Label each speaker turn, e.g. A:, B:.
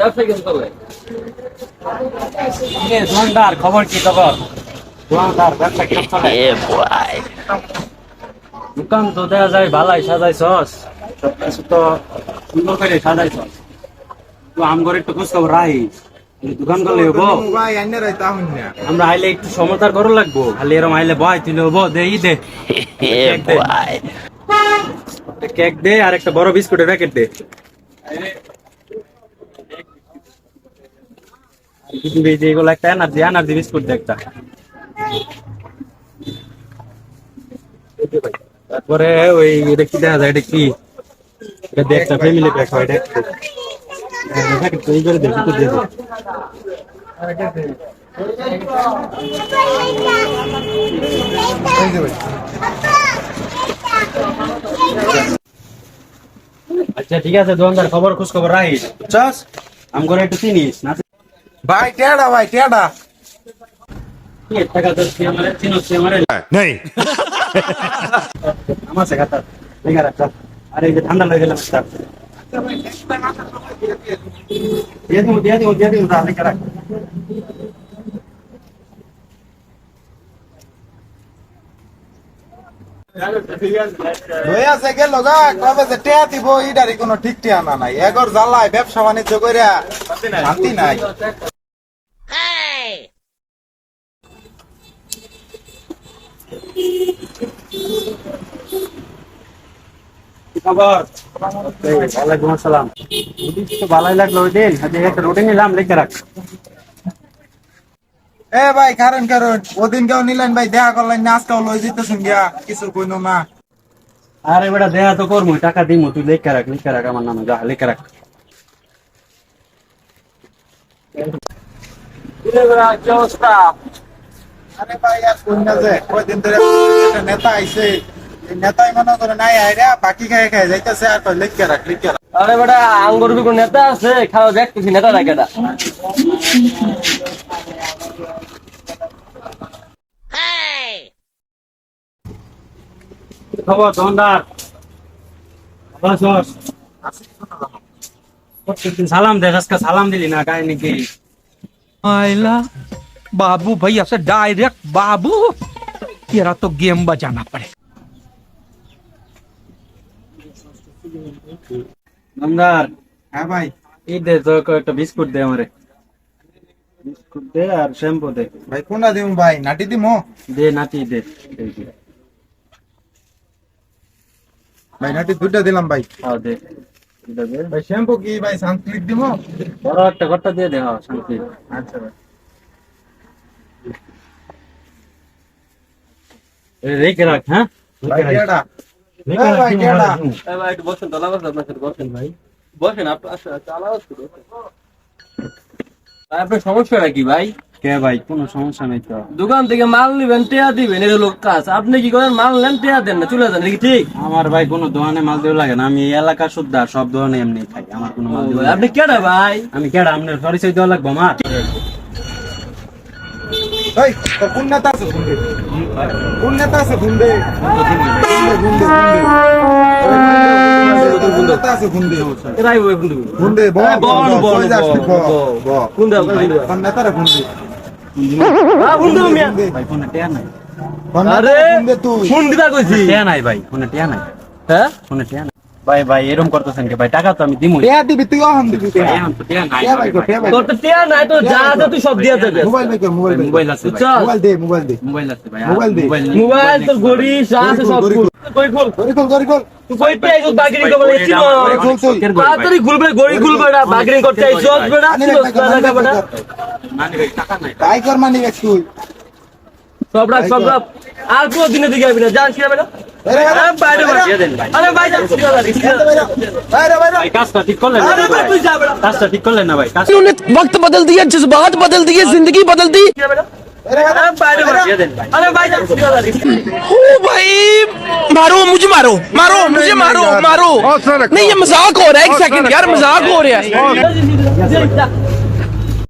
A: ব্যবসা কিছু চলে।
B: দোকানদার খবর কি খবর? দোকানদার ব্যবসা কি চলে? দোকান তো দেয়া যায় ভালাই সাজাইছস, সবকিছু তো সুন্দর করে সাজাইছস, তো আমগরে একটু খোঁজ খবর রাখিস। দোকান করলে হবো? আমরা আইলে একটু সমতার করো লাগবো, খালি এরম আইলে বয় তুলে হবো। দে দে কেক দে আর একটা বড় বিস্কুটের প্যাকেট দে। এগুলো একটা এনার্জি বিস্কুট দে একটা। তারপরে ওই এটা কি দেখা যায়, এটা কি এটা দে, একটা ফ্যামিলি প্যাক হয়, এটা প্যাকেট তৈরি করে দে, বিস্কুট দিয়ে দে। আচ্ছা ঠিক আছে দোকানদার, খবর খোঁজ খবর রাখিস, বুঝছস? আমগরে একটু চিনিস না
C: ভাই টেডা, ভাই টেডা
B: টাকা তো আমারে চিনিস আমারে
C: নেই
B: আমার সে কথা লেখা রাখ। আরে এই যে ঠান্ডা লেগে গেল স্যার, দিয়ে দিও লেখা রাখ।
C: লইয়া সে গেল গা, কবে যে টেয়া দিব ইডারি কোনো ঠিক ঠিকানা নাই। এগর জ্বালায় ব্যবসা বাণিজ্য কইরা শান্তি নাই।
B: খবর? ওয়ালাইকুম আসসালাম। তো ভালোই লাগলো ওই দিন, আজকে একটা রুটি নিলাম, লিখে রাখ।
C: এ ভাই কারণ ওদিন কেউ নিলেন ভাই, দেখা করলেন না, আজকেও লই যেতেছেন গিয়া, কিছু কইনো না।
B: আরে বেটা দেয়া তো করবো, টাকা দিমু, তুই লিখে রাখ আমার নামে, যা লিখে রাখ। কি অবস্থা?
C: আরে ভাই আর কইনা যে কয়দিন ধরে একটা নেতা আইছে, এই নেতাই মনে করে নাই আইরা বাকি খাই যাইতেছে, আর কই লিখে রাখ।
A: আরে বেটা আঙ্গুর কোন নেতা আছে, খাওয়া দেখতেছি নেতা না কেটা।
B: খবর দোকানদার? ভালো আছোস? প্রত্যেকদিন সালাম দেখ, আজকে সালাম দিলি না, কাহিনী কি?
D: आयला बाबू भैया से डायरेक्ट बाबू, तेरा तो गेम बजाना पड़े।
B: দোকানদার
C: হ্যাঁ ভাই,
B: এই দে তো একটা বিস্কুট দে আমারে, বিস্কুট দে আর শ্যাম্পু দে।
C: ভাই কোনটা দিমু ভাই, নাটি দিমু?
B: দে নাতি দে, এই দে।
C: ভাই নাটি দুইটা দিলাম ভাই।
B: হ্যাঁ দে, এটা দে।
C: ভাই শ্যাম্পু কি ভাই সানক্লিক দিমু?
B: বড় একটা ঘরটা দিয়ে দে। হ্যাঁ শান্তি।
C: আচ্ছা ভাই।
B: রেখে রাখ, হ্যাঁ
C: ভাই টেডা,
B: রেখে
C: এ
B: রাখ,
C: ভাই
B: কি
C: টেডা।
B: মনে হয়?
A: ভাই একটু বসেন, তো আলাদা আপনার সাথে বসেন ভাই, বসেন। আপনার সমস্যাটা কি ভাই?
B: কে ভাই, কোনো সমস্যা নেই তো।
A: দোকান থেকে মাল নিবেন, টেয়া দিবেন, এটা লোক কাজ। আপনি কি করেন, মাল নেন টেয়া দেন না, চলে যান, এটা কি ঠিক?
B: আমার ভাই কোনো দোকানে মাল দেওয়া লাগে না, আমি এই এলাকার সুদ্ধা, সব দোকানে এমনি খাই, আমার কোনো মাল দেওয়া
A: আপনি
B: লাগে না।
A: কেডা ভাই?
B: আমি কেডা, আপনার পরিচয় দেওয়া লাগবো আমার?
C: এই তোর কোন নেতা আছে ফোন দে, কোন নেতা আছে ফোন দে, কোন নেতা আছে ফোন দে,
A: এরাই ওই বন্ধু।
C: ফোন দে বল
A: বল, বল,
C: কই যাস তুই,
A: বল,
C: বল
A: কোন দেব কোন দেব?
C: কোন নেতারে ফোন দে,
A: বন্ধু মিয়া,
B: ভাই ফোনে টিয়া নাই,
C: কোন
A: আরে
C: নেতারে ফোন দে তুই।
A: ফোন দিবা কইছি।
B: টিয়া নাই ভাই, ফোনে টিয়া নাই,
A: হ্যাঁ
B: ফোনে টিয়া নাই। ভাই ভাই এরকম করতেছেন কি ভাই? টাকা তো আমি দিমুই।
C: টেয়া দিবি তুই, অহন দিবি তুই।
B: ভাই, এখন তো টিয়া নাই
C: টিয়া ভাই
B: ভাই।
C: টিয়া ভাই,
A: তোর তো টেয়া নাই, তো যা আছে তুই সব দিয়া দেবে।
C: মোবাইল ভাই মোবাইল ভাই,
B: মোবাইল আছে ভাই,
A: বুঝছো?
C: মোবাইল দে, মোবাইল দে,
B: মোবাইল আছে ভাই,
C: মোবাইল দে।
A: মোবাইল তোর ঘড়ি যা আছে সব
C: ঘড়ি
A: খুল। কই খুল,
C: গরি কল
A: তুই কই পেয়ে গো বাগরি করে ছিল। তাড়াতাড়ি খুলবে, ঘড়ি খুলবে না, বাগরি করতে আইছস বেটা, ছিল লাগা বেটা।
B: টাকা নাই
C: তাই কর মানি রাখ তুই।
A: সব রাখ, সব রাখ। আর কোন দিনে দিকে আইবি না, জান কি বেটা?
C: আরে
A: আরে বাইরে
C: বাইরে
B: দিয়ে দেন ভাই।
A: আরে ভাই যা
C: বাইরে বাইরে
B: ভাই, কাজটা ঠিক করলেন না
A: আরে ভাই
B: ভাই,
A: তুই যা বেটা।
B: কাজটা ঠিক করলেন না ভাই, কাজ
D: इन्होंने वक्त बदल दिया, जज्बात बदल दिए, जिंदगी बदल दी।
A: কি বেটা?
C: আরে
A: আরে বাইরে
B: দিয়ে দেন ভাই।
A: আরে ভাই যা
D: ओ भाई मारो मुझे, मारो मारो मुझे, मारो मारो। नहीं ये मजाक हो रहा है, एक सेकंड यार, मजाक हो रहा है।